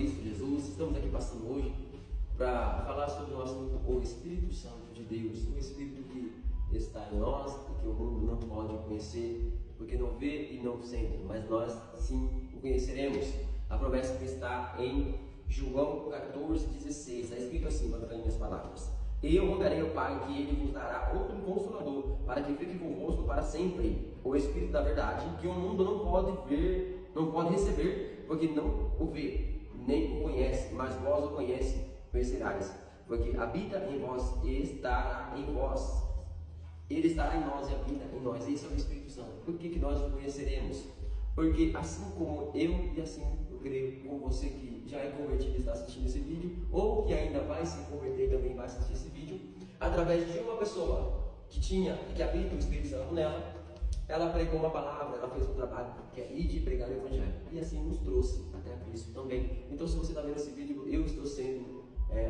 Cristo Jesus. Estamos aqui passando hoje para falar sobre o assunto o Espírito Santo de Deus, o Espírito que está em nós e que o mundo não pode conhecer, porque não vê e não sente, mas nós sim o conheceremos. A promessa que está em João 14,16, está escrito assim, para ficar em minhas palavras: eu rogarei ao Pai que ele vos dará outro Consolador, para que fique convosco para sempre, o Espírito da verdade, que o mundo não pode ver, não pode receber, porque não o vê, nem o conhece, mas vós o conhecerás, porque habita em vós e estará em vós. Ele estará em nós e habita em nós. Esse é o Espírito Santo. Por que nós o conheceremos? Porque assim como eu e assim eu creio com você que já é convertido e está assistindo esse vídeo, ou que ainda vai se converter e também vai assistir esse vídeo, através de uma pessoa que habita o Espírito Santo nela, ela pregou uma palavra, ela fez um trabalho que é ir de pregar o Evangelho, e assim nos trouxe até Cristo também. Então, se você está vendo esse vídeo, eu estou sendo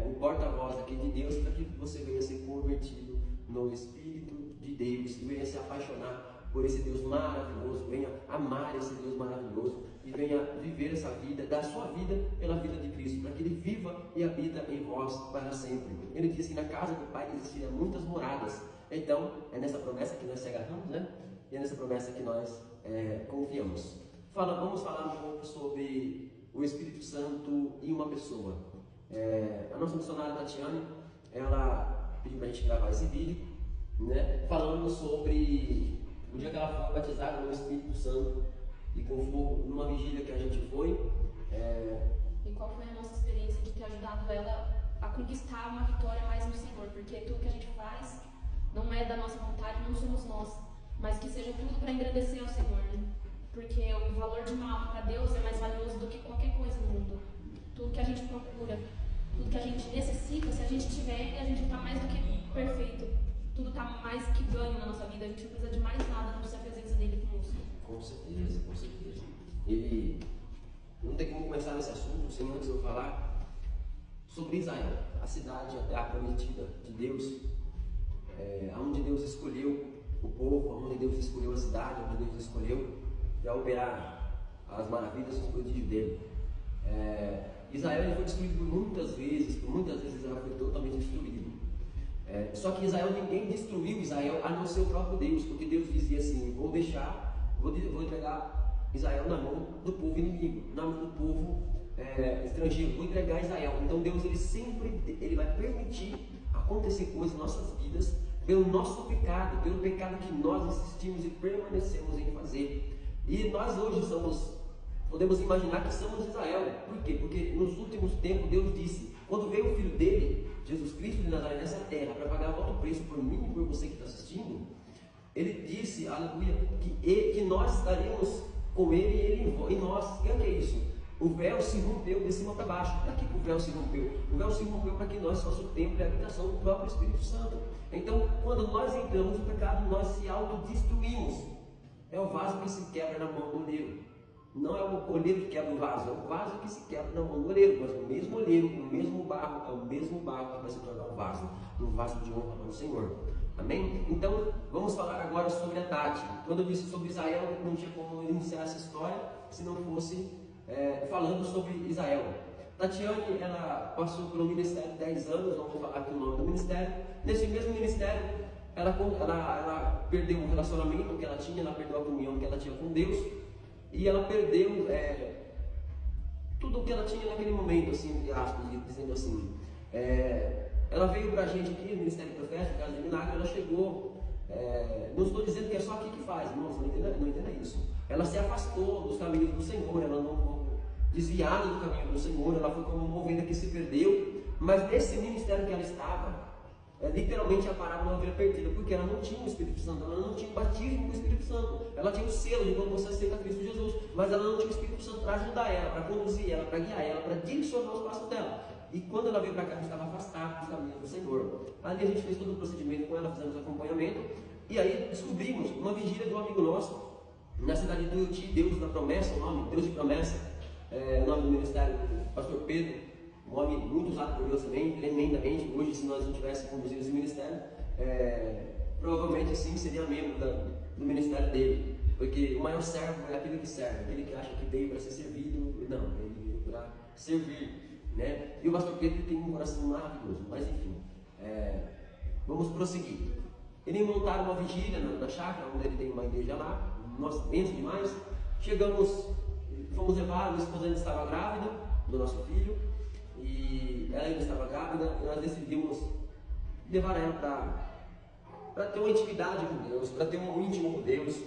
o porta-voz aqui de Deus para que você venha ser convertido no Espírito de Deus e venha se apaixonar por esse Deus maravilhoso, venha amar esse Deus maravilhoso e venha viver essa vida, dar sua vida pela vida de Cristo, para que Ele viva e habita em vós para sempre. Ele diz que na casa do Pai existiam muitas moradas. Então, é nessa promessa que nós se agarramos, né? E é nessa promessa que nós confiamos. Vamos falar um pouco sobre o Espírito Santo e uma pessoa. A nossa missionária Tatiane, ela pediu para a gente gravar esse vídeo, né? Falando sobre o dia que ela foi batizada no Espírito Santo e com fogo, numa vigília que a gente foi. E qual foi a nossa experiência de ter ajudado ela a conquistar uma vitória mais no Senhor? Porque tudo que a gente faz não é da nossa vontade, não somos nós, mas que seja tudo para engrandecer ao Senhor, né? Porque o valor de uma alma para Deus é mais valioso do que qualquer coisa no mundo. Tudo que a gente procura, tudo que a gente necessita, se a gente tiver, a gente está mais do que perfeito. Tudo está mais que ganho na nossa vida. A gente não precisa de mais nada, não precisa a presença dele conosco. Com certeza, com certeza. Ele não tem como começar nesse assunto sem antes eu falar sobre Israel, a cidade, a terra prometida de Deus, onde Deus escolheu o povo, onde Deus escolheu a cidade, onde Deus escolheu para operar as maravilhas e os prodígios dele. Israel ele foi destruído por muitas vezes Israel foi totalmente destruído. Só que ninguém destruiu Israel a não ser o próprio Deus, porque Deus dizia assim: vou entregar Israel na mão do povo inimigo, na mão do povo estrangeiro, vou entregar Israel. Então Deus ele vai permitir acontecer coisas em nossas vidas pelo nosso pecado, pelo pecado que nós insistimos e permanecemos em fazer. E nós hoje podemos imaginar que somos Israel. Por quê? Porque nos últimos tempos Deus disse, quando veio o Filho dele, Jesus Cristo de Nazaré, nessa terra, para pagar o alto preço por mim e por você que está assistindo, ele disse, aleluia, que nós estaríamos com ele e ele em nós. O que é isso? O véu se rompeu de cima para baixo. Para que o véu se rompeu? O véu se rompeu para que nós fosse o templo e a habitação do próprio Espírito Santo. Então, quando nós entramos no pecado, nós se autodestruímos. É o vaso que se quebra na mão do oleiro. Não é o oleiro que quebra o vaso, é o vaso que se quebra na mão do oleiro. Mas o mesmo oleiro, o mesmo barro, é o mesmo barro que vai se tornar um vaso de honra para o Senhor. Amém? Então, vamos falar agora sobre a Tati. Quando eu disse sobre Israel, não tinha como iniciar essa história se não fosse falando sobre Israel. Tatiane, ela passou pelo ministério 10 anos, vamos falar aqui o nome do ministério. Nesse mesmo ministério, ela perdeu o relacionamento que ela tinha, ela perdeu a comunhão que ela tinha com Deus, e ela perdeu tudo o que ela tinha naquele momento, assim, dizendo assim. Ela veio pra gente aqui no Ministério Profético, Casa de Milagre, ela chegou. Não estou dizendo que é só aqui que faz, irmãos, não entenda isso. Ela se afastou dos caminhos do Senhor, ela não desviada do caminho do Senhor, ela foi como uma ovelha que se perdeu. Mas nesse ministério que ela estava, literalmente a parábola da ovelha perdida, porque ela não tinha o Espírito Santo, ela não tinha o batismo com o Espírito Santo, ela tinha o selo de quando você aceita Cristo Jesus, mas ela não tinha o Espírito Santo para ajudar ela, para conduzir ela, para guiar ela, para direcionar os passos dela. E quando ela veio para cá, ela estava afastada do caminho do Senhor. Ali a gente fez todo o procedimento com ela, fizemos acompanhamento, e aí descobrimos uma vigília de um amigo nosso, na cidade de Tuiuti, Deus da Promessa, o nome, Deus de Promessa, o nome do ministério, Pastor Pedro, um homem muito usado por Deus também, tremendamente. Hoje, se nós não tivéssemos conduzido esse ministério, provavelmente assim seria membro do ministério dele, porque o maior servo é aquele que serve, aquele que acha que veio para ser servido. Não, ele veio para servir, né? E o pastor Pedro tem um coração maravilhoso, mas enfim, vamos prosseguir. Ele montaram uma vigília na chácara, onde ele tem uma igreja lá, nós bem demais. Chegamos, fomos levar, a minha esposa ainda estava grávida do nosso filho, e ela ainda estava grávida, e nós decidimos levar ela para ter uma intimidade com Deus, para ter um íntimo com Deus,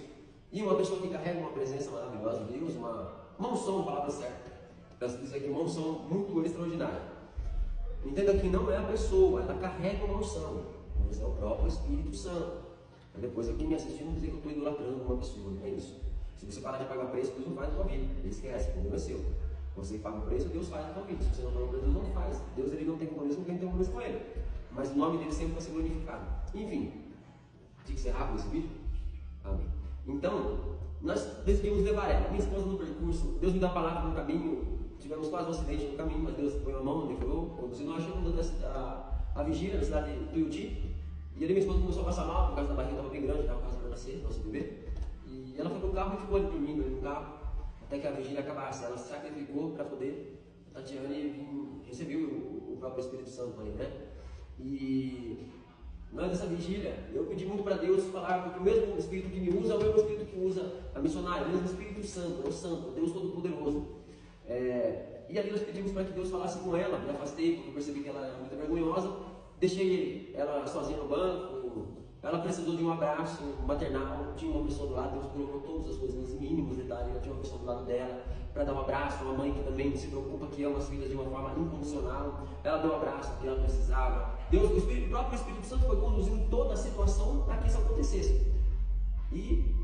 e uma pessoa que carrega uma presença maravilhosa de Deus, uma unção, palavra certa, para se dizer que uma unção muito extraordinária. Entenda que não é a pessoa, ela carrega uma unção, mas é o próprio Espírito Santo. Mas depois aqui me assistindo dizer que eu estou idolatrando uma pessoa, não é isso. Se você parar de pagar preço, Deus não faz na tua vida, ele esquece, o problema é seu. Você paga o preço, Deus faz na tua vida. Se você não paga o preço, Deus não faz. Deus ele não tem compromisso com quem tem compromisso com ele. Mas o nome dele sempre vai ser glorificado. Enfim, tinha que ser rápido esse vídeo? Amém. Então, nós decidimos levar ela. Minha esposa no percurso, Deus me dá a palavra no caminho. Tivemos quase um acidente no caminho, mas Deus põe a mão, livrou. Conduzindo, nós chegamos a vigília na cidade de Tuiuti. E ali minha esposa começou a passar mal, por causa da barriga estava bem grande, estava quase para nascer, nosso bebê. E ela foi pro carro e ficou ali dormindo ali no carro, até que a vigília acabasse. Ela se sacrificou para poder, a Tatiane recebeu o próprio Espírito Santo ali, né? E nós dessa vigília, eu pedi muito para Deus falar, porque o mesmo Espírito que me usa é o mesmo Espírito que usa a missionária, o mesmo Espírito Santo, é o Santo, Deus Todo-Poderoso. E ali nós pedimos para que Deus falasse com ela, me afastei, porque eu percebi que ela era muito vergonhosa, deixei ela sozinha no banco, ela precisou de um abraço maternal, tinha uma pessoa do lado, Deus colocou todas as coisas nos mínimos detalhes, ela tinha uma pessoa do lado dela, para dar um abraço, uma mãe que também se preocupa, que ama as filhas de uma forma incondicional, ela deu um abraço que ela precisava. Deus, o próprio Espírito Santo foi conduzindo toda a situação para que isso acontecesse. E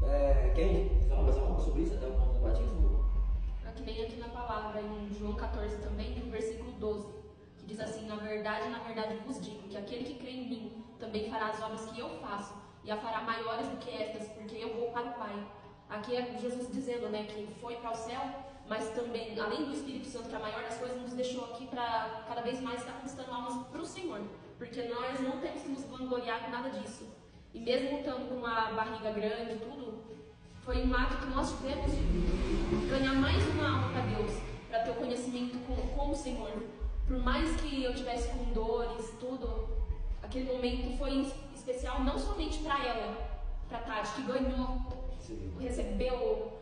quem fala mais algo sobre isso até o ponto do batismo? Que nem aqui na palavra, em João 14 também, no versículo 12, que diz assim: na verdade vos digo, que aquele que crê em mim também fará as obras que eu faço, e a fará maiores do que estas, porque eu vou para o Pai. Aqui é Jesus dizendo, né, que foi para o céu, mas também, além do Espírito Santo, que é a maior das coisas, nos deixou aqui para cada vez mais estar conquistando almas para o Senhor, porque nós não temos que nos vangloriar com nada disso. E mesmo estando com uma barriga grande e tudo, foi um ato que nós tivemos de ganhar mais uma alma para Deus, para ter o conhecimento com o Senhor. Por mais que eu tivesse com dores, tudo, aquele momento foi especial não somente para ela, para Tati, que ganhou, recebeu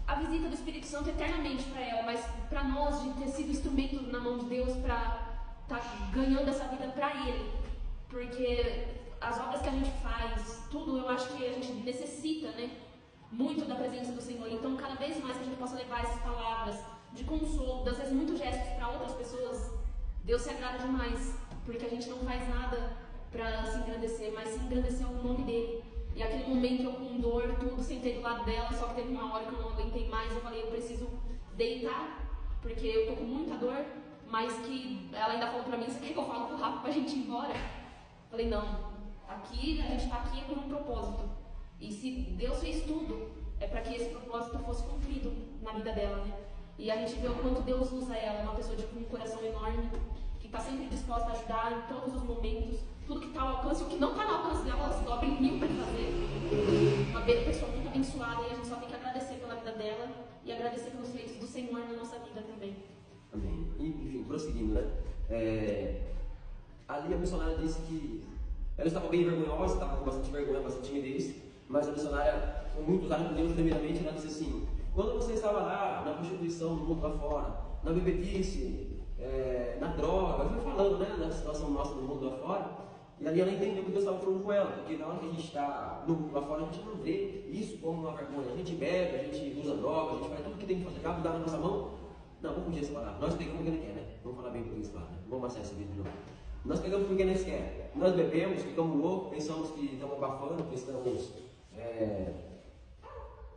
a visita do Espírito Santo eternamente para ela, mas para nós, de ter sido instrumento na mão de Deus para estar ganhando essa vida para Ele. Porque as obras que a gente faz, tudo, eu acho que a gente necessita, né, muito da presença do Senhor. Então, cada vez mais que a gente possa levar essas palavras de consolo, às vezes muitos gestos para outras pessoas, Deus se agrada demais, porque a gente não faz nada para se engrandecer, mas se engrandecer o nome dele. E aquele momento eu com dor, tudo, sentei do lado dela, só que teve uma hora que eu não aguentei mais, eu falei, eu preciso deitar, porque eu tô com muita dor, mas que ela ainda falou pra mim, você quer que eu falo pro Rafa pra gente ir embora? Falei, não, aqui, a gente tá aqui por um propósito. E se Deus fez tudo, é para que esse propósito fosse cumprido na vida dela, né? E a gente vê o quanto Deus usa ela, uma pessoa com um coração enorme, que está sempre disposta a ajudar em todos os momentos, tudo que está ao alcance, o que não está no alcance dela, ela se dobra em mil para fazer. Uma pessoa muito abençoada, e a gente só tem que agradecer pela vida dela e agradecer pelos feitos do Senhor na nossa vida também. Amém. E, enfim, prosseguindo, né? Ali a missionária disse que ela estava bem vergonhosa, estava com bastante vergonha, bastante timidez, mas a missionária, com muito usada por Deus tremendamente, ela disse assim: quando você estava lá na prostituição do mundo lá fora, na bebedice, na droga, eu fui falando, né, da situação nossa no mundo lá fora, e ali ela entendeu que Deus estava falando com ela, porque na hora que a gente está no mundo lá fora, a gente não vê isso como uma vergonha. A gente bebe, a gente usa droga, a gente faz tudo que tem que fazer, dá na nossa mão. Não, vamos fugir essa palavra. Nós pegamos porque não quer, né? Vamos falar bem por isso lá, né? Vamos passar esse vídeo de novo. Nós pegamos porque nós quer. Nós bebemos, ficamos loucos, pensamos que estamos abafando, que estamos,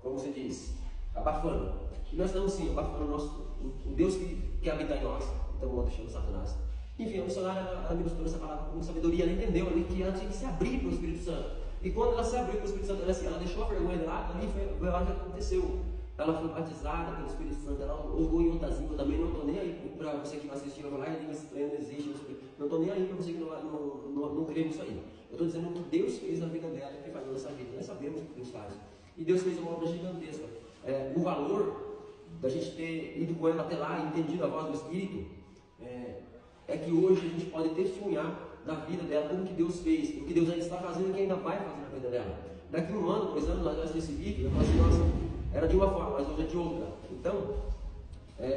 como se diz, abafando. E nós estamos sim abafando o Deus que habita em nós. Então vamos deixando Satanás. Enfim, a missionária, ela me mostrou essa palavra com sabedoria, ela entendeu ali que ela tinha que se abrir para o Espírito Santo. E quando ela se abriu para o Espírito Santo, ela deixou a vergonha lá, ali foi lá que aconteceu. Ela foi batizada pelo Espírito Santo, ela orou em outras línguas também. Não estou nem aí para você que vai assistir, vai falar, língua estranha não existe. Não estou nem aí para você que não crê nisso aí. Eu estou dizendo o que Deus fez na vida dela, o que faz na nossa vida. Nós sabemos o que Deus faz. E Deus fez uma obra gigantesca. O valor da gente ter ido com ela até lá e entendido a voz do Espírito, é que hoje a gente pode testemunhar da vida dela, como que Deus fez, o que Deus ainda está fazendo e o que ainda vai fazer na vida dela. Daqui 1 ano, 2 anos, nós desse vídeo, eu falo assim, nossa, era de uma forma, mas hoje é de outra. Então,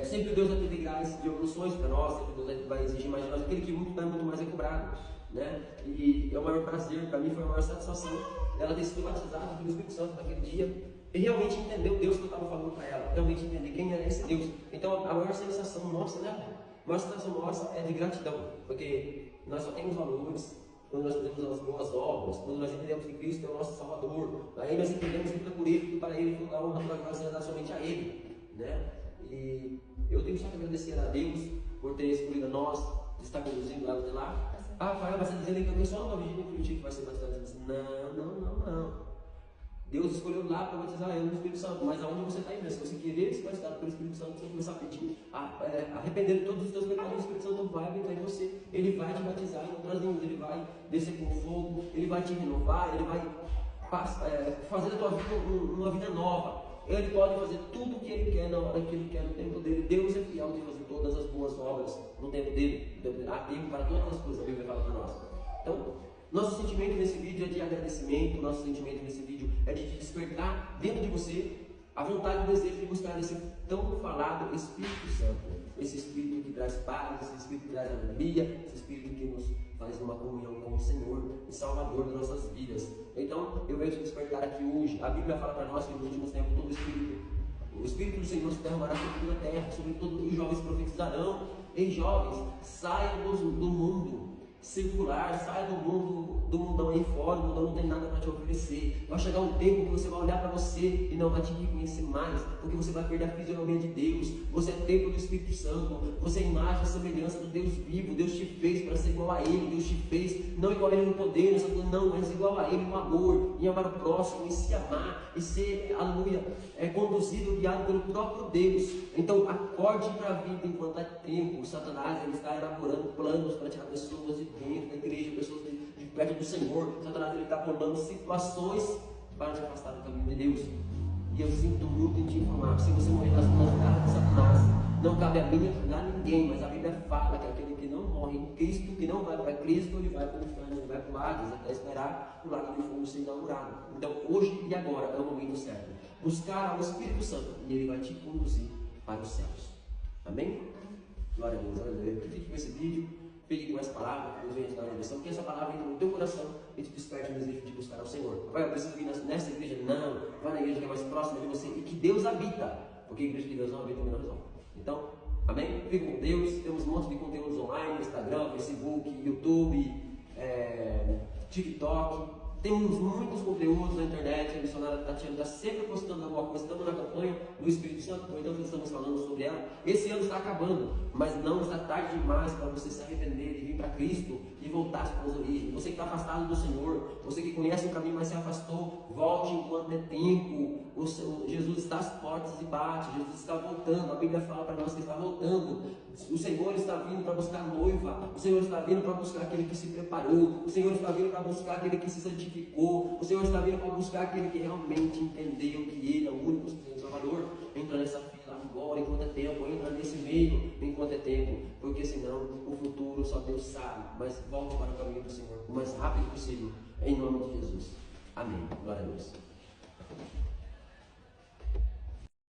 sempre Deus vai ter graça de evoluções para nós, sempre Deus vai exigir mais de nós, aquele que muito dá, muito mais é cobrado, né? E é o maior prazer, para mim foi a maior satisfação dela ter sido batizada pelo Espírito Santo naquele dia, e realmente entender o Deus que eu estava falando para ela, realmente entender quem era esse Deus. Então, a maior sensação nossa, né? A maior sensação nossa é de gratidão, porque nós só temos valores quando nós fazemos as boas obras, quando nós entendemos que Cristo é o nosso Salvador, aí nós entendemos que tudo é por Ele, tudo para Ele, tudo a honra, toda a glória é dada somente a Ele, né? E eu tenho só que agradecer a Deus por ter escolhido a nós, de estar conduzindo ela até lá. Ah, Rafael, você está dizendo que eu tenho só uma Virgínia Curitiba que vai ser batizada? Não. Deus escolheu lá para batizar eu no Espírito Santo, mas aonde você está indo? Se você querer ser batizado pelo Espírito Santo, você começar a pedir, arrependendo de todos os seus pecados, o Espírito Santo vai habitar em você, ele vai te batizar em outras línguas, ele vai descer com fogo, ele vai te renovar, ele vai fazer da tua vida uma vida nova. Ele pode fazer tudo o que ele quer na hora que ele quer, no tempo dele. Deus é fiel de fazer todas as boas obras no tempo dele. Há tempo para todas as coisas, a Bíblia fala para nós. Então, nosso sentimento nesse vídeo é de agradecimento, nosso sentimento nesse vídeo é de despertar dentro de você a vontade e o desejo de buscar esse tão falado Espírito Santo. Esse Espírito que traz paz, esse Espírito que traz alegria, esse Espírito que nos faz uma comunhão com o Senhor e Salvador das nossas vidas. Então, eu venho te despertar aqui hoje. A Bíblia fala para nós que nos últimos tempos todo o Espírito do Senhor se derramará sobre toda a terra, sobre todos os jovens profetizarão. Ei, jovens, saiam do mundo circular, sai do mundão aí fora, o mundão não tem nada para te oferecer. Vai chegar um tempo que você vai olhar para você e não vai te reconhecer mais, porque você vai perder a fisionomia de Deus. Você é templo do Espírito Santo, você é imagem e semelhança do Deus vivo. Deus te fez para ser igual a Ele, Deus te fez não igual a Ele no poder, não, mas igual a Ele no amor, em amar o próximo, em se amar, e ser, aleluia, conduzido, guiado pelo próprio Deus. Então acorde para a vida enquanto há tempo. Satanás ele está elaborando planos para tirar pessoas de dentro da igreja, pessoas de perto do Senhor. Satanás ele está bolando situações para te afastar do caminho de Deus. E eu sinto muito em te informar, se você morrer nas garras de Satanás, não cabe a mim ajudar ninguém, mas a Bíblia fala que aquele que não morre em Cristo, que não vai para Cristo, ele vai para o inferno, ele vai para o Hades, até esperar o lago de fogo ser inaugurado. Então hoje e agora é o momento certo. Buscar ao Espírito Santo e ele vai te conduzir para os céus. Amém? Glória a Deus, aleluia. Fique com esse vídeo, fique com essa palavra, que Deus venha te dar uma direção, que essa palavra entre no teu coração e te desperte o desejo de buscar ao Senhor. Vai, eu preciso vir nessa igreja? Não. Vai na igreja que é mais próxima de você e que Deus habita, porque a igreja de Deus não habita em menor razão. Então, amém? Fique com Deus. Temos um monte de conteúdos online, Instagram, Facebook, YouTube, TikTok. Temos muitos conteúdos na internet. A missionária Tatiana está sempre postando alguma coisa. Estamos na campanha do Espírito Santo, então estamos falando sobre ela. Esse ano está acabando, mas não está tarde demais para você se arrepender e vir para Cristo e voltar às suas origens. Você que está afastado do Senhor, você que conhece o caminho, mas se afastou, volte enquanto é tempo. Jesus está às portas e bate. Jesus está voltando. A Bíblia fala para nós que está voltando. O Senhor está vindo para buscar a noiva. O Senhor está vindo para buscar aquele que se preparou. O Senhor está vindo para buscar aquele que se santificou. O Senhor está vindo para buscar aquele que realmente entendeu que Ele é o único Salvador. Entra nessa fila agora, enquanto é tempo. Entra nesse meio, enquanto é tempo. Porque senão o futuro só Deus sabe. Mas volte para o caminho do Senhor o mais rápido possível. Em nome de Jesus. Amém. Glória a Deus.